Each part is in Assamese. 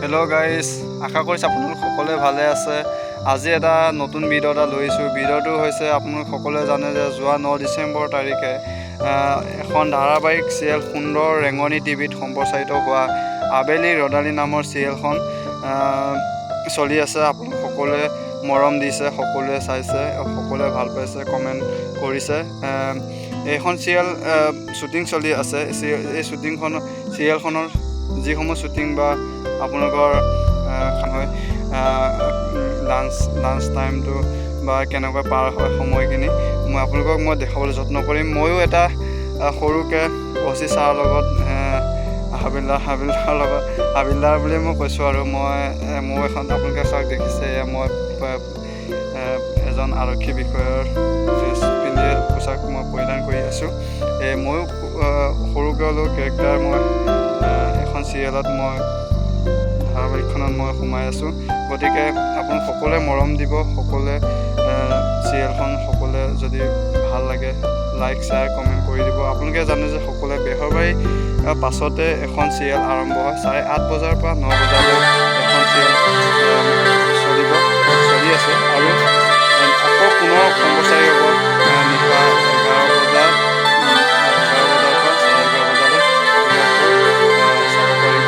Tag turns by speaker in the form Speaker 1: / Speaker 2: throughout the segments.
Speaker 1: হেল্ল' গাইজ, আশা কৰিছোঁ আপোনালোক সকলোৱে ভালে আছে। আজি এটা নতুন ভিডিঅ' এটা লৈছোঁ। ভিডিঅ'টো হৈছে আপোনালোক সকলোৱে জানে যে যোৱা 9 ডিচেম্বৰ তাৰিখে এখন ধাৰাবাহিক চিৰিয়েল সুন্দৰ ৰেঙনি টিভিত সম্প্ৰচাৰিত হোৱা আবেলি ৰ'দালি নামৰ চিৰিয়েলখন চলি আছে। আপোনালোক সকলোৱে মৰম দিছে, সকলোৱে চাইছে, সকলোৱে ভাল পাইছে, কমেণ্ট কৰিছে। এইখন চিৰিয়েল শ্বুটিং চলি আছে। এই চিৰিয়েলখনৰ যিসমূহ শ্বুটিং বা আপোনালোকৰ হয় লাঞ্চ টাইমটো বা কেনেকৈ পাৰ হয় সময়খিনি মই আপোনালোকক দেখাবলৈ যত্ন কৰিম। ময়ো এটা সৰুকৈ অচি ছাৰৰ লগত হাবিলদাৰ বুলি মই কৈছোঁ আৰু মোৰ এখন আপোনালোকে চাওক দেখিছে, মই এজন আৰক্ষী বিষয়াৰ ড্ৰেছ পিন্ধি পোচাক মই পৰিধান কৰি আছোঁ। ময়ো সৰুকৈ হ'লেও কেৰেক্টাৰ এখন চিৰিয়েলত ধাৰাবাহিকখনত সোমাই আছোঁ। গতিকে আপোনালোক সকলোৱে মৰম দিব, সকলোৱে চিৰিয়েলখন সকলোৱে যদি ভাল লাগে লাইক শ্বেয়াৰ কমেণ্ট কৰি দিব। আপোনালোকে জানে যে সকলোৱে বেহৰবাৰী পাছতে এখন চিৰিয়েল আৰম্ভ হয়। 8:30 বজাৰ পৰা 9 বজালৈ এখন চিৰিয়েল চলি আছে আৰু আকৌ পুনৰ সম্প্ৰচাৰি হ'ব নিশা 11 বজাৰ পৰা 11:30 বজালৈ চাব পাৰিব।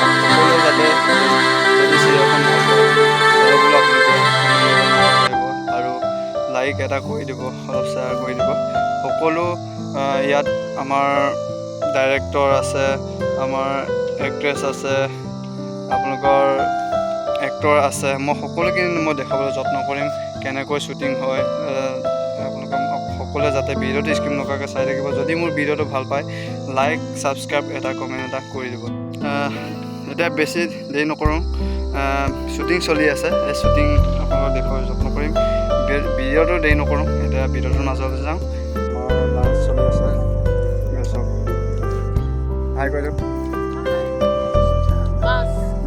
Speaker 1: সকলোৱে যাতে যদি চিৰিয়েলখন ভাল পায় বোলো আপোনালোকে আৰু লাইক এটা কৰি দিব, অলপ শ্বেয়াৰ কৰি দিব। সকলো ইয়াত আমাৰ ডাইৰেক্টৰ আছে, আমাৰ এক্ট্ৰেছ আছে, আপোনালোকৰ এক্টৰ আছে। মই সকলোখিনি দেখাবলৈ যত্ন কৰিম কেনেকৈ শ্বুটিং হয়। আপোনালোকে সকলোৱে যাতে ভিডিঅ'টো স্কিপ নকৰাকৈ চাই থাকিব। যদি মোৰ ভিডিঅ'টো ভাল পায় লাইক ছাবস্ক্ৰাইব এটা কমেণ্ট এটা কৰি দিব। এতিয়া বেছি দেৰি নকৰোঁ, শ্বুটিং চলি আছে। এই শ্বুটিং আপোনালোকক দেখুৱাবলৈ যত্ন কৰিম। ভিডিঅ'টো দেৰি নকৰোঁ, এতিয়া ভিডিঅ'টোৰ মাজলৈ যাওঁ। লাঞ্চ চলি আছে, চব হাই কৰি দিয়ক।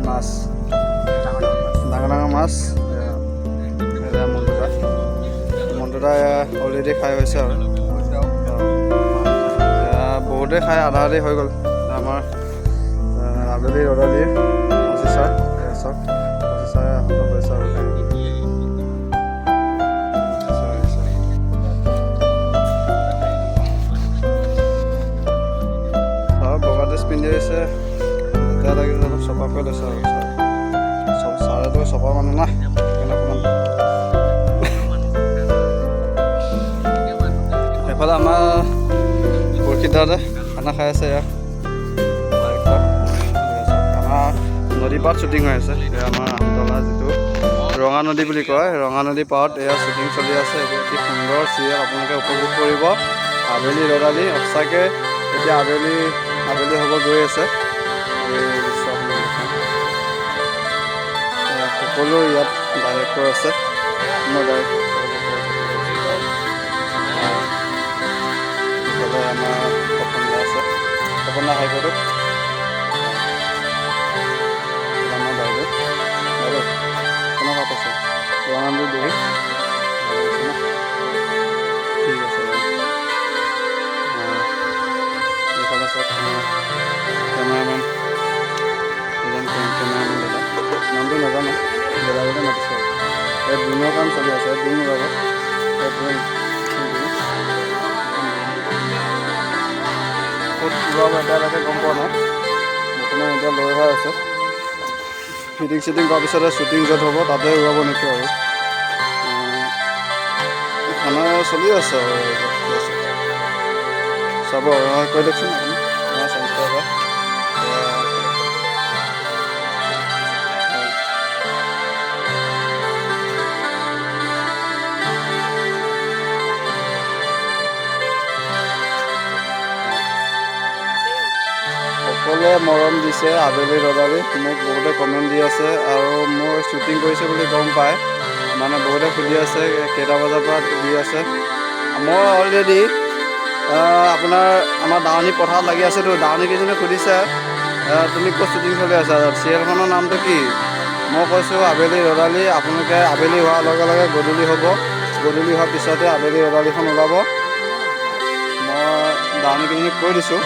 Speaker 1: মাছ, ডাঙৰ ডাঙৰ মাছ। এতিয়া মন্টুদাই অলৰেডি খাই হৈছে আৰু বহুতে খাই আধা আধি হৈ গ'ল। আমাৰ আবেলি ৰ'দালি অচি ছাৰ চব অচি ছাৰে হাতত লৈছে আৰু বগা ড্ৰেছ পিন্ধি আহিছে, লেতেৰা লাগিছে, অলপ চফা কৰি লৈছে আৰু ছাৰেতো চফা মানুহ না। এইফালে আমাৰ বৰশীদাতে খানা খাই আছে। ইয়াত আমাৰ নদী পাৰত শ্বুটিং হৈ আছে। আমাৰ আমতলা যিটো ৰঙা নদী বুলি কয়, ৰঙা নদী পাৰত এয়া শ্বুটিং চলি আছে। এইটো অতি সুন্দৰ চিৰিয়েল, আপোনালোকে উপভোগ কৰিব। আবেলি ৰ'দালি সঁচাকৈ এতিয়া আবেলি হ'ব গৈ আছে। সকলো ইয়াত ডাইৰেক্টৰ আছে। মই ইফালে আমাৰ সপনা আছে, সপনা হাই বাইদেউ, আমাৰ বাইদেউ কেনেকুৱা পাইছে ৰঙানদী বহি ঠিক আছে। এইফালে চব কেমেৰামেন, এজন কেমেৰামেন দাদা, নামটো নাজানো, বেলেগতে মাতিছোঁ আৰু এই ড্ৰোনৰ কাম চলি আছে। ড্ৰোন ওলাব, এই ড্ৰোন ক'ত ওলাব এতিয়ালৈকে গম পোৱা নাই। বৰ্তমান এতিয়া লৈ অহা আছে। ফিটিং চিটিং কৰাৰ পিছতে শ্বুটিং য'ত হ'ব তাতে উৰাব নেকি আৰু। খানা চলি আছে আৰু চাব কৈ দিয়কচোন আপুনি। সকলোৱে মৰম দিছে। আবেলি ৰ'দালি মোক বহুতে কমেণ্ট দি আছে আৰু মই শ্বুটিং কৰিছে বুলি গম পায় বহুতে সুধি আছে কেইটা বজাৰ পৰা দি আছে। মই অলৰেডি আমাৰ দাৱনী পথাৰত লাগি আছেতো। দাৱনীকেইজনে সুধিছে তুমি ক'ত শ্বুটিং চলি আছা, চিৰিয়েলখনৰ নামটো কি? মই কৈছোঁ আবেলি ৰ'দালি। আপোনালোকে আবেলি হোৱাৰ লগে লগে গধূলি হ'ব, গধূলি হোৱাৰ পিছতে আবেলি ৰ'দালিখন ওলাব। মই দাৱনীকেইজনীক কৈ দিছোঁ।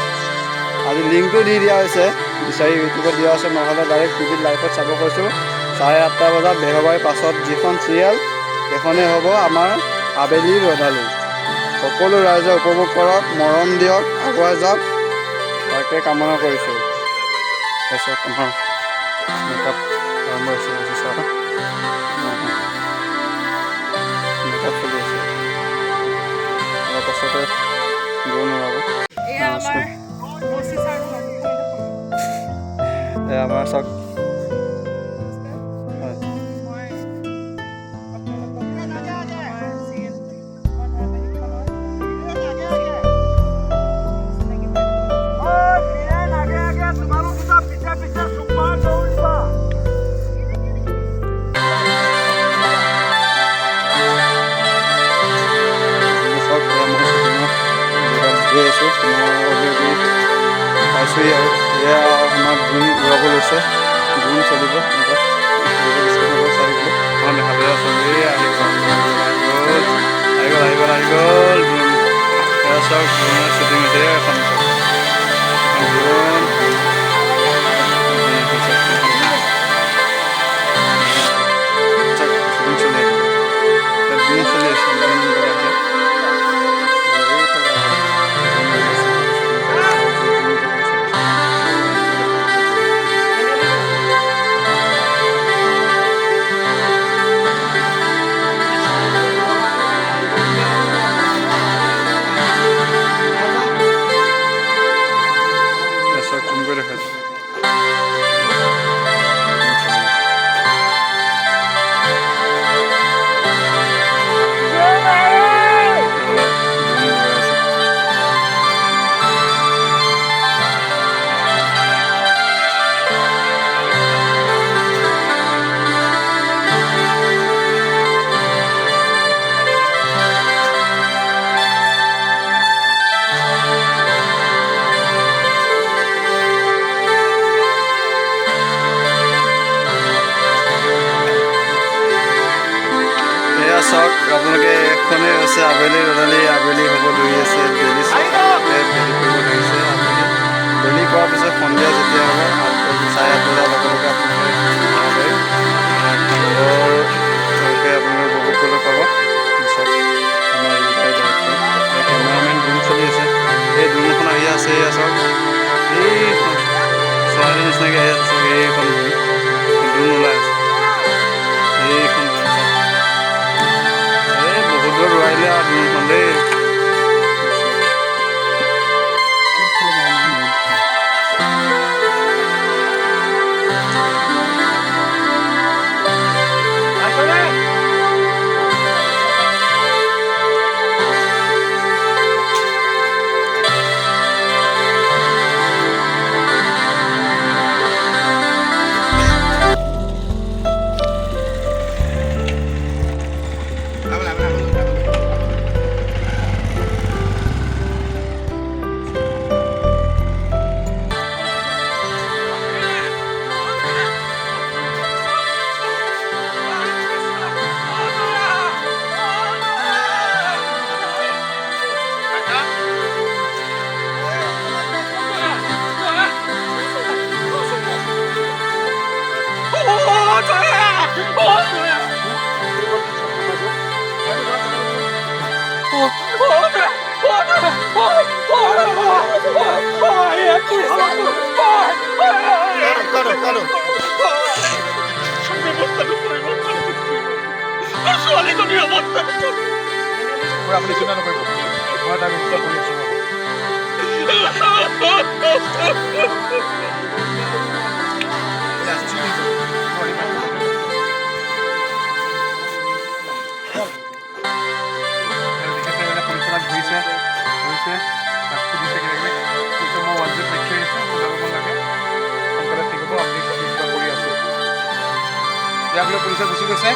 Speaker 1: আজি লিংকটো দি দিয়া হৈছে বিচাৰি ইউটিউবত দিয়া আছে, নহ'লে ডাইৰেক্ট টিভিত লাইভত চাব কৈছোঁ। 8:30 বজাত বেহবাৰীৰ পাছত যিখন চিৰিয়েল সেইখনেই হ'ব আমাৰ আবেলি ৰ'দালি। সকলো ৰাইজে উপভোগ কৰক, মৰম দিয়ক, আগুৱাই যাওক, তাকে কামনা কৰিছোঁ। তাৰপিছত আমাৰ মেকআপ আৰম্ভ হৈছে, চাওক মেকআপ চলি আছে। তাৰ পাছতে ড্ৰোন উৰাব। নমস্কাৰ। আমাৰ চাওক হয়। গৈ আছোঁ, মই অলৰেডি পাইছোঁহি আৰু এয়া আমাৰ ড্ৰোন উৰাব লৈছে, ড্ৰোন চলিব এনেকুৱা চাই মই দেখাবলৈ আছোঁ। এই আহি গ'ল ড্ৰোন, এয়া চাওক ড্ৰোনৰ শ্বুটিং হৈছে এখন ড্ৰোন। চাওক আপোনালোকে এখনেই হৈছে আবেলি ৰ'দালি। আবেলি হ'ব ধৰি আছে, বেলি বেলি কৰিব ধৰিছে। আবেলি বেলি কৰাৰ পিছত সন্ধিয়া যেতিয়া হ'ব 8:30 বজাৰ লগে লগে আপোনালোকে আপোনালোকে উপভোগ কৰিব পাব। পিছত আমাৰ কেমেৰামেন ড্ৰোন চলি আছে, এই ড্ৰোনখন আহি আছে। এয়া চাওক এইখন ছোৱালী নিচিনাকৈ আহি আছে, চাওক এইখন ড্ৰোন ওলাই আছে, এইখন ড্ৰোন চাওক। বহুত দূৰ উৰাইলে আৰু ড্ৰোনখন দেই।
Speaker 2: আপুনি চিন্তা নকৰিব, মই তাৰ ব্যৱস্থা কৰি আছোঁ। পৰিচালক ঘূৰিছে তাক সুধিছে কিবাকিবি কৈছে, মই 1 লিখি আহিছোঁ, যাব লাগে সোনকালে ঠিক হ'ব, আপুনি চেষ্টা কৰি আছোঁ। ইয়াক লৈ পুলিচে গুচি গৈছে,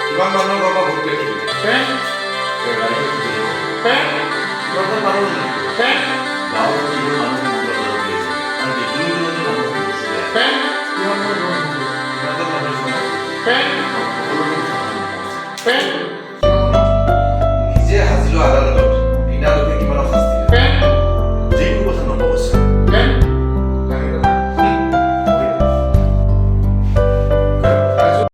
Speaker 3: কিমান মানুহৰ ঘৰৰ পৰা ভোট কৰিছিল? গাঁৱৰ